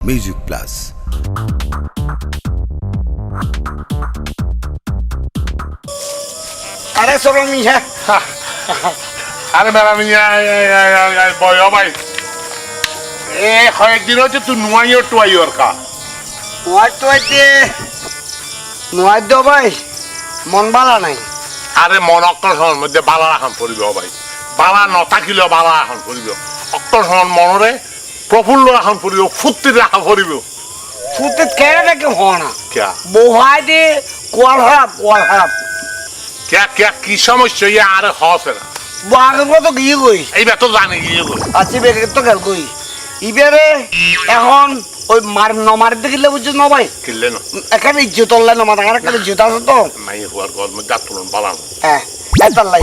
Music plus. আরে চলো মিয়া, আরে ম্যাডাম বয় ভাই এ কয়েকদিন হচ্ছে তুই নুয়াইও টুয়াইওর কা নোয়াই তো ভাই মন বালা নাই। আরে মন অক্টর সময়ের মধ্যে বালা রাখান পড়িব ভাই, বালা নথাকিলেও বালা রাখান পড়িব, অক্টর সময় মনরে প্রফুল্ল রাখান পড়িব, ফুর্তি রাখা পড়িব। ফুটে কেড়ে দেখে হওয়া না ক্যা বহাই দে কোয়াল খারাপ কোয়াল খারাপ ক্যা ক্যা কি সমস্যা ইয়ে আরে হসে না আগের মতো গিয়ে গই এইবার তো জানি গিয়ে গো আছি বেগে তো গেল গই ইবারে এখন ওই মার নমার দেখিলে বুঝছো ন ভাই কিনলে না এখানে ইজ্জত অল্লাই নমার এখানে ইজ্জত আছে তো নাই হওয়ার ঘর মধ্যে আত্মরণ বালানো হ্যাঁ এতার লাই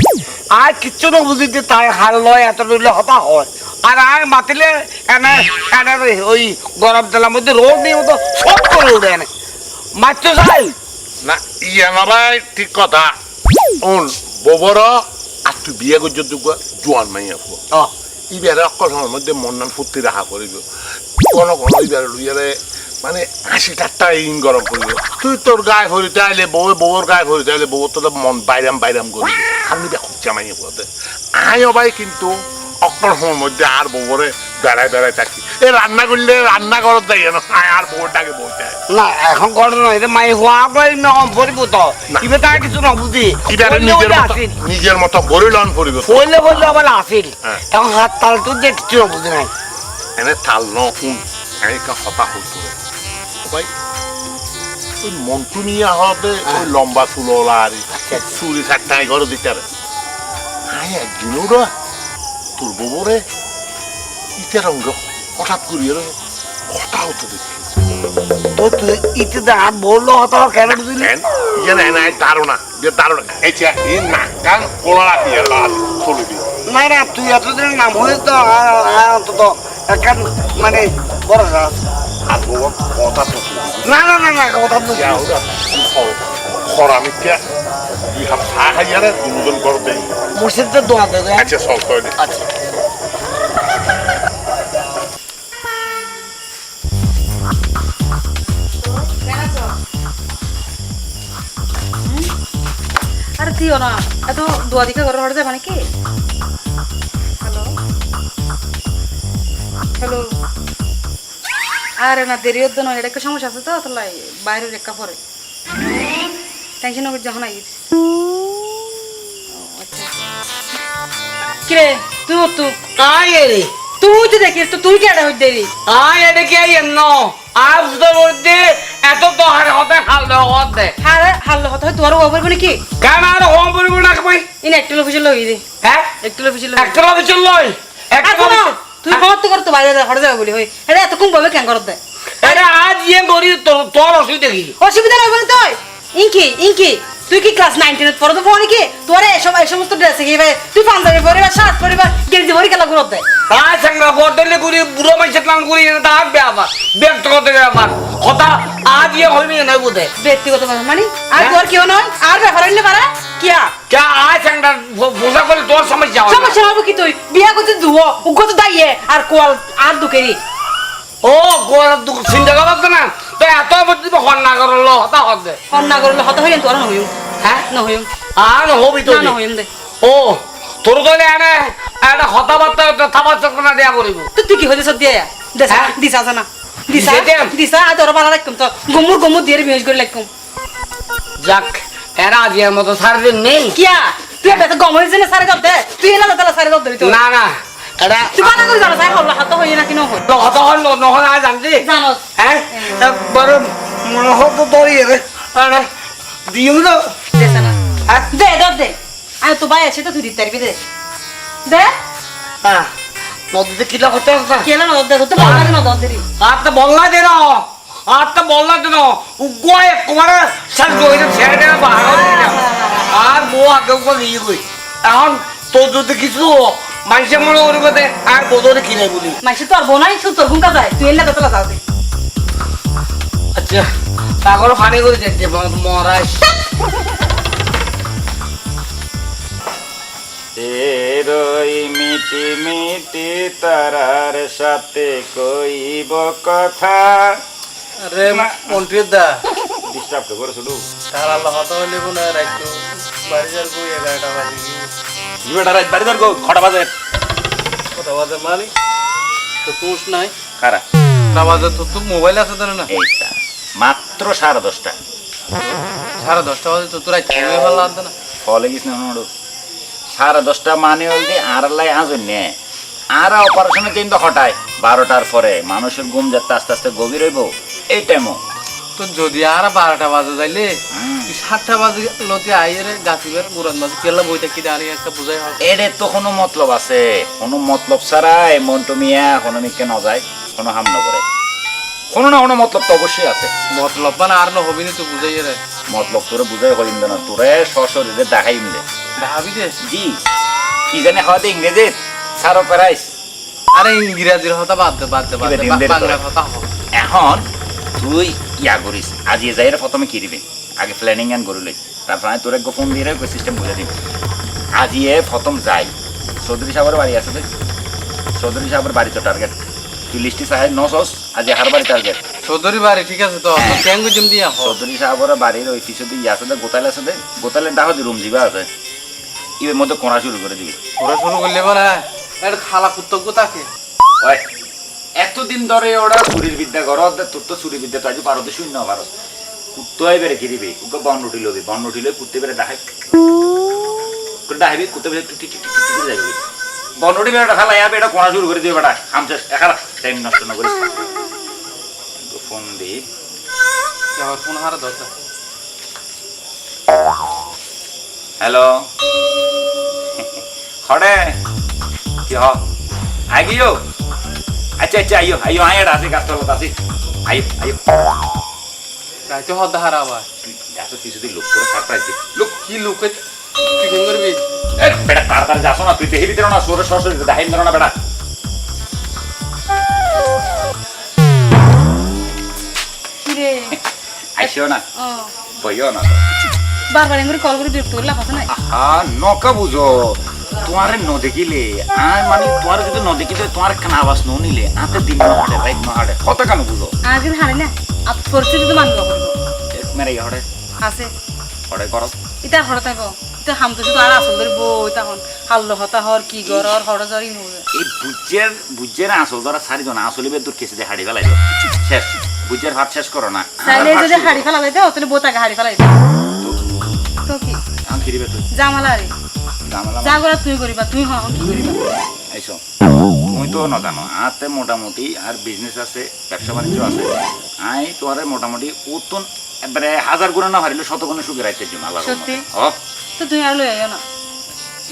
আর কিচ্ছু না বুঝিতে তাই হাল লয় এত রইলে হতা হয় আর আয় মাতিলে এনে এনে ওই গরম তেলার মধ্যে রোদ দিয়ে মতো সব করে উঠে এনে মারতে চাই না ইয়ে না ভাই ঠিক কথা ওন ববর আর তুই বিয়ে করছ তুই জোয়ান মাইয়া ফুয়া ইবারে অক্কর সময়ের মধ্যে মন নান ফুর্তি রাখা করিব, কোন কোন ইবারে লুইয়ারে মানে 80 ইন গরম করিব। তুই তোর গায়ে ভরিতে আইলে বউর গায়ে ভরিতে আইলে বউ তো মন বাইরাম করিব, আমি দেখো জামাইয়া ফুয়াতে আয়ও ভাই কিন্তু অক্কর সময়ের মধ্যে আর বউরে বেড়ায় থাকি এ রান্না করলে রান্না করত যাই না আর বউটাকে বলতে না এখন করে নয় এটা মাই হওয়া করে নম পরিব তো ইবে তার কিছু না বুঝি ইবারে নিজের মতো বরিলন করিব বললে বললে আবার আসিল হ্যাঁ। এখন হাত তাল তো যে কিছু না বুঝি নাই এনে তাল নুন একটা হতা হতো ভাই ওই মন্টু নিয়ে হবে ওই লম্বা চুলওয়ালা আর চুরি চারটায় ঘরে দিতে আর একদিনও রা তোর ববরে ইটার অঙ্গ হঠাৎ করিয়ে কথা হতো দেখি তো তুই ইতে দাঁত বললো হতো কেন বুঝলি ধারণা যে ধারণা এই নাকান কোলা রাখি লাল চলে দিই না না তুই এতদিন নাম হয়ে তো অন্তত এখন মানে বড় গাছ আর বউ কথা তো না না না না কথা তো খরা মিথ্যা দুই হাত চা খাইয়ারে দুজন করে দেই মুর্শিদের দোয়া দেবে আচ্ছা সব করে আচ্ছা আরে দিও না এত দোয়া দিকে ঘরে হয়ে যাবে মানে কি হ্যালো হ্যালো আরে না দেরি হতো না এটা একটা সমস্যা আছে তো তাহলে বাইরে রেখা পরে টেনশন হবে যখন আইস আচ্ছা কিরে তুই তো আয় রে তুই তো দেখিস তো তুই কেডা হই দেরি আয় এটা কি এন্ন আজ তো বলতে এত তো হার হবে হাল হতে আরে হাল্লো হতে হয় তোর ওভার বলে কি কেন আর হোম পরিব না কই ইন একটু অফিসে লই দে হ্যাঁ একটু অফিসে লই একটা ভাবে চল লই একটা ভাবে তুই কত করতে বাইরে হড়ে যাবে বলি হই এটা এত কোন ভাবে কেন করতে এটা আজ ইয়ে করি তোর অসুবিধা কি অসুবিধা নয় বলে তুই ইনকি তুই কি ক্লাস 9 10 পড়তে পড়ি কি তোরে এই সমস্ত ড্রেস কি ভাই তুই পাঞ্জাবি পরিবা শার্ট পরিবা গেঞ্জি পরি খেলা করতে আজ সংগ্রহ বদলে করি বুড়ো মাইছে প্ল্যান করি এটা আর ব্যাপার ব্যক্তিগত ব্যাপার কথা আজ ইয়ে হইনি না বুঝে ব্যক্তিগত ব্যাপার মানে আর তোর কেউ নয় আর ব্যাপার হইলে পারা কিয়া কে আজ সংগ্রহ বোঝা করে তোর সমস্যা হয় সমস্যা হবে কি তুই বিয়া করতে দুও উগত দাইয়ে আর কোয়াল আর দুকেরি ও গোল দুঃখ চিন্তা করতে না তো এত বুদ্ধি হন না করলো হতা হবে অন্না করলে হতে হইলেন তোর না হইম হ্যাঁ না হইম আর হবি তো না হইম দে ও তোর গলে আনে একটা কথাবার্তা থামার চক্র দেয়া করিব তুই কি হইছে সব দিয়া দেসা হ্যাঁ? দিসা জানা দিছে? দিসা আর তোর ভালো রাখতাম তো গুমুর দিয়ে বিহেজ করে রাখতাম যাক এরা আজিয়ার মতো সারাদিন নেই কিয়া তুই বেটা গম হইছে না সারে দে তুই এলা তালা সারে দে তুই না না এটা তুই বানা করে জানা সাই হল্লা হাত হই না কি না হই হতা হল নহল আজ জানছি জানোস হ্যাঁ বড় মনে হতো তোর ইয়ে আরে দিও না দেসা না দে দে আমি তো ভাই আছে তো তুই দিতে পারবি দে দে হ্যাঁ নদীতে কিলা করতে আসা কেলা না দে তো বললা না দে আর তো বললা দে না আর তো বললা দে না উগোয় কোমারে সব জয়রে ছেড়ে দে বাহার আর বউ আগে উপর নিয়ে গই এখন তোর যদি কিছু মানুষের মনে করবে দে আর বোধরে কিনে বলি মাইছে তো আর বোনাই তোর হুঙ্কা যায় তুই এলা কতলা যাও দে আচ্ছা তারপরে ফানি করে যাচ্ছে মহারাজ এ ওই মিটি মিটি তারার সাথে কইব কথা। আরে মন্টুয়ের দা ডিস্টার্ব তো করে শুধু তার আল্লাহ হতা হইলে না রাইতো বাড়ি যার বই 11টা বাজে দুটা রাত বাড়ি ধর খটা বাজে কথা বাজে মানি তো তুস নাই খারা না বাজে তো মোবাইল আছে তো না এইটা মাত্র 10:30টা 10:30 বাজে তো তোরা খেয়ে ভালো আনতে না ফলে গিস না নোড়ো 10:30 মানে হইলে আর লাই আজন নে আর অপারেশনের টাইম তো খটায় 12টার পরে মানুষের ঘুম যাতে আস্তে আস্তে গভীর হইব এই টাইমও তো যদি আর 12টা বাজে যাইলে 7টা বাজে লতি আইরে গাছিবের গুরান মাঝে কেলা বইটা কি দাঁড়িয়ে একটা বুঝাই হয় এরে তো কোনো মতলব আছে কোনো মতলব ছাড়া এই মন্টু মিয়া কোনো মিকে ন যায় কোনো হাম না করে কোনো না কোনো মতলব তো অবশ্যই আছে মতলব মানে আর না হবি না তো বুঝাই রে মতলব তোরে বুঝাই করিম না তোরে সশরীরে দেখাইম দে ভাবি দে জি কি জানে হয়তো ইংরেজি সারো প্রাইস আরে ইংরেজির কথা বাদ দে বাদ দে বাদ দে দিন দেরি বাংলা করে। কথা হ এখন তুই ইয়া করিস আজি যাইরে প্রথমে কি দিবি আগে প্ল্যানিং এন্ড করলি তারপর আমি তোর এক ফোন দিয়ে রে সিস্টেম বুঝে দিবি আজি এ প্রথম যাই চৌধুরী সাহেবের বাড়ি আছে দেখ চৌধুরী সাহেবের বাড়ি তো টার্গেট তুই লিস্টি সাহেব নসস আজি হার বাড়ি টার্গেট চৌধুরী বাড়ি ঠিক আছে তো তো ক্যাঙ্গু জিম দিয়া হ চৌধুরী সাহেবের বাড়ির ওই পিছনে ইয়ে আছে দেখ গোতাল আছে দেখ গোতালের ডাহ রুম দিবা আছে এর মধ্যে কোনা শুরু করে দিবি ওরা শুরু করলে মানে এটা খালা কুত্তজ্ঞ থাকে ওই এতদিন ধরে ওরা চুরির বিদ্যা করো তোর তো চুরি বিদ্যা তো আজ ভারতে শূন্য ভারত কুত্তই বেড়ে কি দিবি ওকে বন রুটি লবি বন রুটি লই কুত্তে বেড়ে ডাহাই ডাহাবি কুত্তে বেড়ে টিক টিক টিক করে যাবি বন রুটি বেড়ে ফেলা যাবে এটা কোনা শুরু করে দিবে বেটা খামছে একারা টাইম নষ্ট না করিস ফোন দি আমার ফোন হারা দরকার হ্যালো খড়ে কি হ আগিও আচ্ছা আচ্ছা আইও আইও আয় রাতে গাছতলা আছে আইও আইও রাইতে হদ্দা হারা আবার তুই এত কিছুদিন লোক করে সারপ্রাইজ দিই লোক কি লোকে তুই কোন করবি এ বেটা তাড়াতাড়ি যাস না তুই দেখবি না সরে সরাসরি দেখাই না বেটা কিরে আইসিও না ও বইও না বারবার এমনি কল করে বিরক্ত করলে কথা নাই আহা নকা বুঝো তোমারে ন দেখিলে আর মানে তোমার যদি ন দেখিলে তোমার কান আওয়াজ ন নিলে আতে দিন ন হাড়ে রাইট ন হাড়ে কত কেন বুঝো আগে হারে না আপ পরিস্থিতি তো মানব মেরে হড়ে আছে হড়ে করো ইতা হড় তাইব ইতা হাম তো শুধু আর আসল ধরে বই তখন হাল্লো হতা হর কি গর আর হড় জরি নবে এই বুজ্জের আসল ধরা সারি জন আসলে বে দূর কেসে হাড়ি ফেলাই শেষ বুজ্জের ভাত শেষ করো না তাইলে যদি হাড়ি ফেলা যাইতে তাহলে বোতাকে হাড়ি ফেলাই তো কি আমি ফিরিবে তুই জামালা রে জামালা যা করে তুই করিবা তুই হন কি করিবা আইসো তুমি তো না জানো আতে মোটামুটি আর বিজনেস আছে ব্যবসা বাণিজ্য আছে আই তোরে মোটামুটি উত্তন এবারে 1000 গুণ না হারিলে 100 গুণে সুখে রাইতে দিম আল্লাহ সত্যি? ও তো তুই আর লই আইও না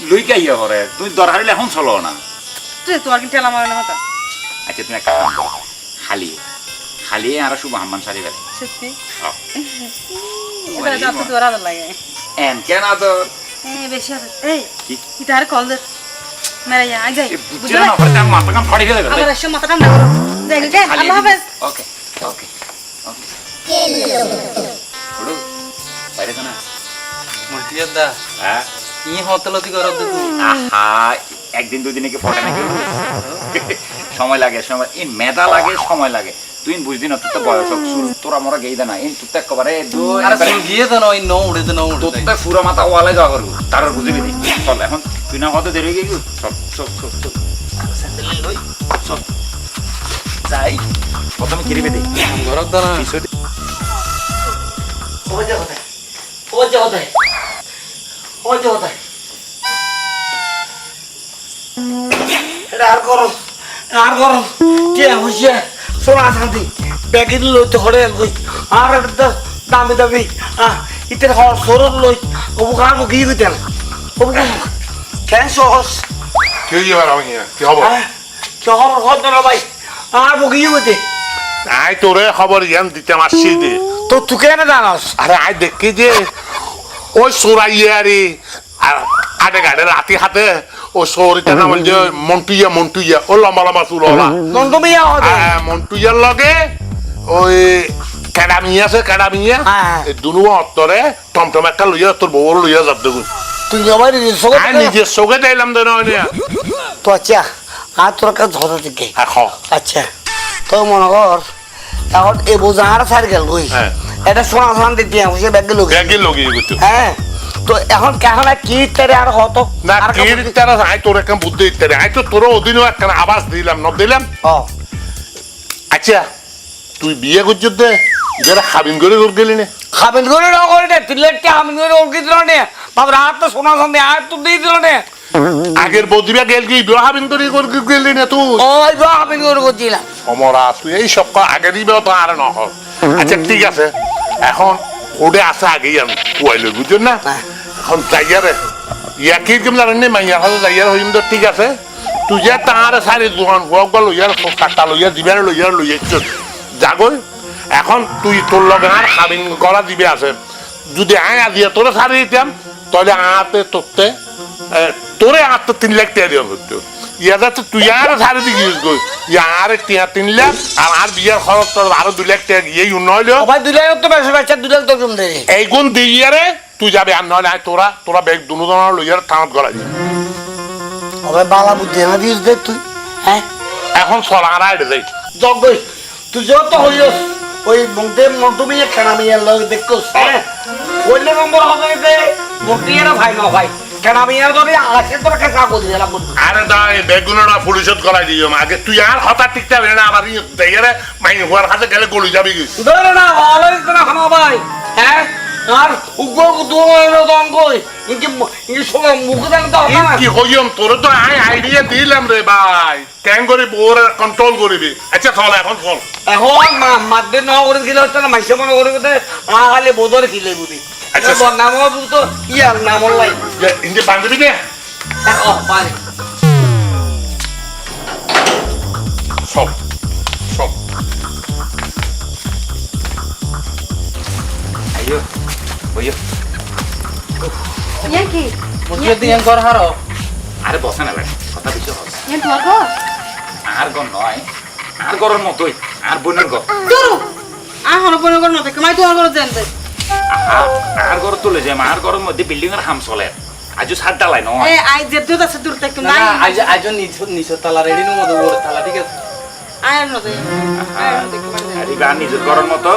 লুই কাইয়া হরে তুই দর হারিলে এখন চলো না তুই তো আর কি টেলা মারে না হতা আচ্ছা তুমি একটা কাম করো খালি আর শুভ হাম্মান সারি ফেলে সত্যি ও এটা তো আপনি তোর আদর লাগে এন কেন আদর বেশি আছে এই কি? ইতা আর কল দে মেরে যা আই যাই বুঝছে না পরে তার মাথা কাম ফাড়ি ফেলে আবার এসে মাথা ঠান্ডা করো যাই গে আল্লাহ হাফেজ ওকে ওকে ওকে হড়ু বাইরে তো না মন্টিয়ার দা হ্যাঁ ই হতলতি কর দে তুই আহা একদিন দুই দিনে কি ফটে নাকি সময় লাগে সময় এই মেধা লাগে সময় লাগে তুই বুঝদি না তোর তো বয়স শুরু তোরা মরা গেই দে না এই তুই তো একেবারে আরে তুই গিয়ে তো নয় নো উড়ে তো নো তোর উড়ে তো পুরো মাথা ওয়ালে যাওয়া করবো তার বুঝবি নি চল এখন তুই না হতে দেরি হয়ে গেলি চল চল চল চল স্যান্ডেল লই চল যাই প্রথমে কিরিবে দে ঘরক দা না পিছনে ওজে হতে এটা আর করো কে হইছে সোনা শান্তি ব্যাগে লইতে হরে লই আর একটা দামি ইতের হর সরল লই ওবু কার কি কইতেন ওবু কেন সহস কি হইছে এবার আমি কি খবর কি হর হদ না ভাই আর বকি কইতে আই তোরে খবর ইয়ান দিতে আসছি দে তো তুই কেন জানাস আরে আই দেখি যে ওই সোরাইয়ারি আর আডে গাড়ে রাতি হাতে ও সৌরিটা নাম যে মন্টুইয়া ও লম্বা চুল ওলা নন্দমিয়া হবে মন্টুইয়ার লগে ওই কেডামিয়া আছে কেডামিয়া হ্যাঁ। এই দুনু অত্তরে টমটম একটা লইয়া তোর বউর লইয়া যাব দেখুন তুই আমার আই নিজের চোখে দিলাম তো নয় তো আচ্ছা আর তোর কাছে ধরা থেকে এখন আচ্ছা তো মনে কর এখন এই বোঝা আর সার গেল ওই হ্যাঁ। এটা সোনা সোনা দিতে সে ব্যাগে লোক ব্যাগে লগিয়ে গেছো হ্যাঁ তো এখন কেন কি তারে আর হতো না আর কি তারা আই তোর একটা বুদ্ধি দিতে আই তো তোর অধীনও একটা আবাস দিলাম ন দিলাম ও আচ্ছা তুই বিয়ে করছিস দে যারা খাবিন করে গেলি না খাবেন করে না করে না তিলেটটা আমি করে ওর দিল না তারপর আর তো সোনা সোনা আর তো দিয়ে দিল না আগের বৌদিবা গেল কি বিয়ে খাবিন করে গেলি না তুই ওই বা আমি করে করছিলাম অমরা তুই এই সব আগে দিবে তো আর ন আচ্ছা ঠিক আছে এখন ওডে আসা আগেই আমি কুয়াইল বুঝছেন না এখন যাইয়ারে ইয়াকি কেমন জানেন মাইয়ার হাতে যাইয়ার হইম তো ঠিক আছে তুই যা তাহারে সারি দোকান গল্প লইয়ার কাটা লইয়া দিবার লইয়ার যাগই এখন তুই তোর লগে আর খাবিন করা দিবে আছে যদি আয় আজিয়া তোরে সারি দিতাম তাহলে আতে তোরতে তোরে আতে 3 লাখ টাকা দেওয়া হতো ইয়াদা তো তুই আর সারি দিস গই ইয়ার 3 লাখ আর বিয়ার খরচ তোর আরো 2 লাখ টাকা গিয়ে উন্নয়ন ভাই 2 লাখ তো বেশি বাচ্চা 2 লাখ তো কম দেয় এই গুণ দিয়ারে তুই যাবে আর নয় না তোরা ব্যাগ দুনো ধরনের লইয়ার টানত গলা দিবি ওই বালা বুদ্ধি না দিস দে তুই হ্যাঁ এখন চলা আর আইডে যাই জগই তুই যত হইস ওই মন্তে মন্টুমি খানা মিয়া লগ দেখছস হ্যাঁ ওই নম্বর হবে যে মন্টিয়ারা ভাই না ভাই খানা মিয়া যদি আসে তোর কাছে কাগজ দিলাম আরে দা এই বেগুনটা পরিশোধ করাই দিও আগে তুই আর হঠাৎ টিকতে হবে না আবার দেয়ারে মাই হওয়ার কাছে গেলে গলি যাবি কি ধরে না অলরেডি তো না খানা ভাই হ্যাঁ আর উগ্র দুনো দম কই ইনকি সময় মুখ দেন তো না কি হইম তোর তো আইডিয়া দিলাম রে ভাই কেন করে বোর কন্ট্রোল করবি আচ্ছা চল এখন চল এখন মাদ্দে ন করে দিলে হচ্ছে না মাইসে মনে করে দে আলে বোদর খিলে বুদি আচ্ছা। আচ্ছা নাম তো ইয়ার নাম লাই ইন্দি বান্ধবী দে ও পারে সব সব আইও বইও ইয়া কি মুখে দিয়ে কর হারো আরে বসে না বেটা কথা বেশি হস ইয়া তোমার ঘর আর গর নয় আর গরের মতোই আর বোনের গর দূর হলো বনে ঘর না থাকে মাই তোমার ঘর জানতে আর গর তুলে যে আর গরের মধ্যে বিল্ডিং এর হাম চলে আজও ছাদ ডালাই নয় এ আই যে দুধ আছে দূর থেকে না নাই আজ আজ নিচ তালা রেডি নো মতো ওর তালা ঠিক আছে আয়ার নদে আয়ার নদে আরে নিজের গরের মতো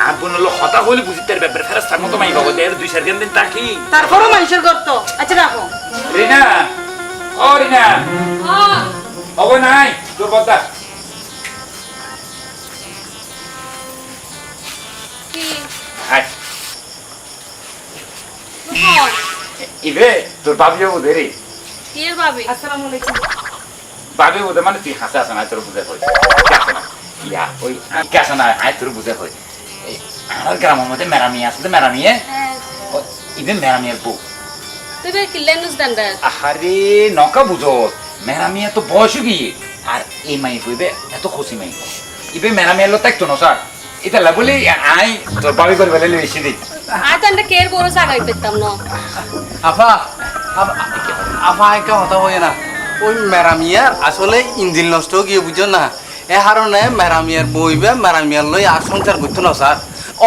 আর বোনের লোক হতা হইলে বুঝিতে ব্যাপারে ফেরাস্তার মতো মাই বাবা দেড় 2-4 দিন তাকি তারপরও মানুষের ঘর তো আচ্ছা রাখো রিনা ও রিনা হবে নাই তোর কথা কি হাই ইবে তোর বাবিও বুঝে রে কি এর ভাবি আসসালামু আলাইকুম বাবি বুঝে মানে তুই হাসে আসে না তোর বুঝে হয় আসে না ইয়া ওই কে আসে না আয় তোর বুঝে হয় আর গ্রামের মধ্যে মেরামি আসলে মেরামিয়ে ইবে মেরামিয়ের বউ তুই কি লেনুস দান্ডা আরে নকা বুঝো মেরামিয়া তো বয়স গিয়ে আর এই মাই হইবে এত খুশি মাই ইবে মেরামিয়ার লোক দেখতো না স্যার এটা বলি আই তোর বাবি করে বেলে এসে দিই আই তো এন্ড কেয়ার বড় জায়গায় পেতাম না আফা আফা একটা কথা হয় না ওই মেরামিয়ার আসলে ইঞ্জিন নষ্ট গিয়ে বুঝো না এ কারণে মেরামিয়ার বইবে মেরামিয়ার লই আর সংসার করতো না স্যার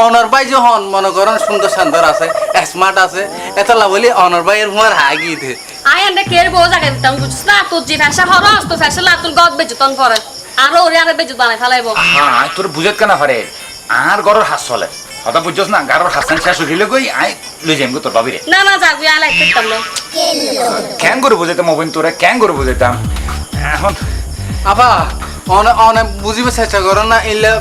অনর ভাই যখন মনে করেন সুন্দর সুন্দর আছে স্মার্ট আছে এতলা বলি অনর ভাইয়ের হুয়ার হাগি দে আই এন্ড কেয়ার বড় জায়গায় পেতাম বুঝছিস না তোর যে ফ্যাশন হরস তো ফ্যাশন লা তোর গদ বেজতন করে আরো ওরে আরে বেজত বানাই ফেলাইব হ্যাঁ তোর বুঝত কেনা পারে আর গরর হাস চলে কথা বুঝছস না গারর হাসান শেষ হইলে কই আই লই যাইম গো তোর বাবিরে না না যাবি আই লাইক পেতাম না কেন করে বুঝাইতাম মোবাইল তোরা কেন করে বুঝাইতাম এখন আফা অনে বুঝিবে চেষ্টা করো না এলে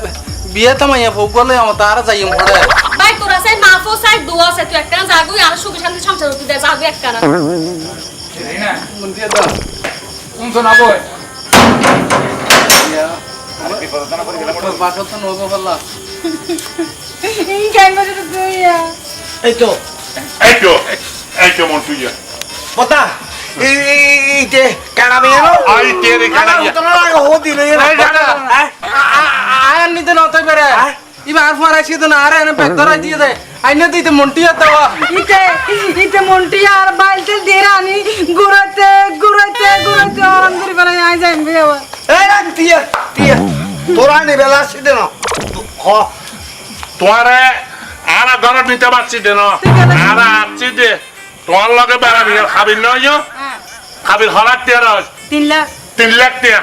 বিয়ে তো মাইয়া ভোগ করলে আমার তার যাইম পড়ে ভাই তোরা সাই মাফো সাই দোয়া আছে তুই একটা যাবি আর সুখে শান্তি সংসার হতে দে যাবি একটা না না মন দিয়ে দাও কোন শোনা বই ইয়া আরে বিপদ না করে গেলাম তোর বাসা তো নগো বললা এই কেন করে তুইয়া এই তো এই তো মন তুই পতা এইতে কানা মিয়া আই তেরে কানা ইয়া তো না হো দিলে আয়ার নিতে নতই পারে ইবা আর ফার আইছি তো না আর এনে পেক ধরাই দিয়ে দে আইনে দিতে মন্টিয়া দেওয়া ইতে মন্টি আর বাইলতে দিয়ে আনি ঘুরাতে আরাম করে বেলা আই যাইম বে আবার এই রাখ তিয়া তোরা নি বেলা সিদে না হ তোমারে আর ঘর নিতে পারছি দেন আর আসছি দে তোমার লগে বেড়া নিয়ে খাবির নয় খাবির হলার টিয়ার 3 লাখ 3 লাখ টিয়া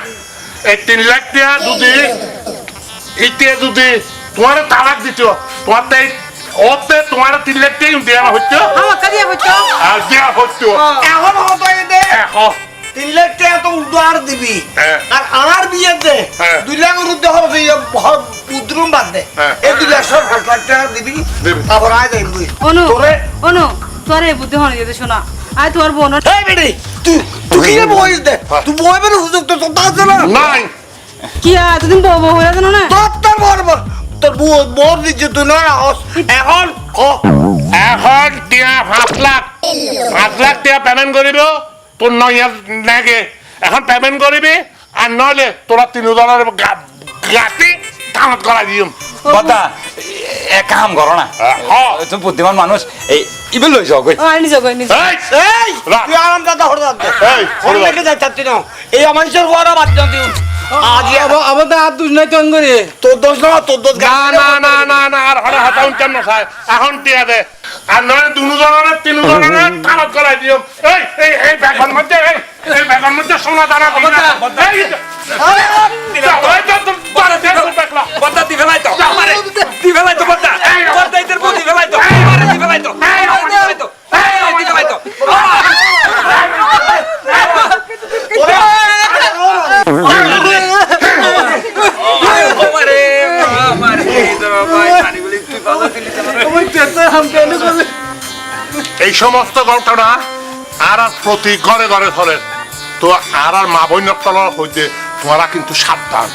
এই 3 লাখ টিয়া যদি ইতে যদি তোমার তালাক দিত তোমার তাই ওতে তোমার 3 লাখ টিয়া দেওয়া হচ্ছে আমার কাছে হইতো আর দেওয়া হচ্ছে এখন হতো এতে এখন 3 লাখ টাকা তো উদ্ধার দিবি হ্যাঁ। আর আমার বিয়েতে হ্যাঁ। 2 লাখ উদ্ধার হবে উদ্রুম বাদ দে হ্যাঁ। এই 2 লাখ 5 লাখ টাকা দিবি দিবি। তারপর আয় দেন তুই অনু তোরে অনু তোর এই বুদ্ধি হনে যেতে শোনা আয় তোমার বোন এই বেটি তুই কি বই দে তুই বই বের হুজুর তো তা আছে না নাই কি আর এতদিন বউ বউ হয়ে জানো না তোর বর তোর বর দিচ্ছে তুই না এখন এখন টিয়া 5 লাখ টিয়া পেমেন্ট করিব তোর নয় নাগে এখন পেমেন্ট করিবি আর নইলে তোরা 3 গাতি কামত করা দিম কথা এক কাম করো না হ্যাঁ। তুমি বুদ্ধিমান মানুষ এই ইবে লই যাও গই ও আনি যাও আনি এই এই রাখ। তুই আরাম দাদা হড় দাদা এই, ফোন হড় দাদা। লেগে যাচ্ছি না এই মানুষের বড় বাচ্চা তুই আজ আবার তো আর দুষ নাই তন করে তোর দোষ না তোর দোষ না আর হরে হাতাউন কেন খায় এখন টিয়া দে আর নয় দুজনের 3 জনের কামত করা দিম এই ব্যাগন মধ্যে এই ব্যাগন মধ্যে সোনা দানা দিন কথা দি ফেলাই তো আমারে দি ফেলাই তো কথা কথা ইতের বুদ্ধি ফেলাই তো আমারে দি ফেলাই তো আমারে দি ফেলাই তো দি ফেলাই তো আমারে ভাই পানি বলি তুই ভালো দিলি এই সমস্ত ঘটনা আর প্রতি ঘরে ঘরে ফলে তো আর মা বইনের তলার হইতে তোমরা কিন্তু সাবধান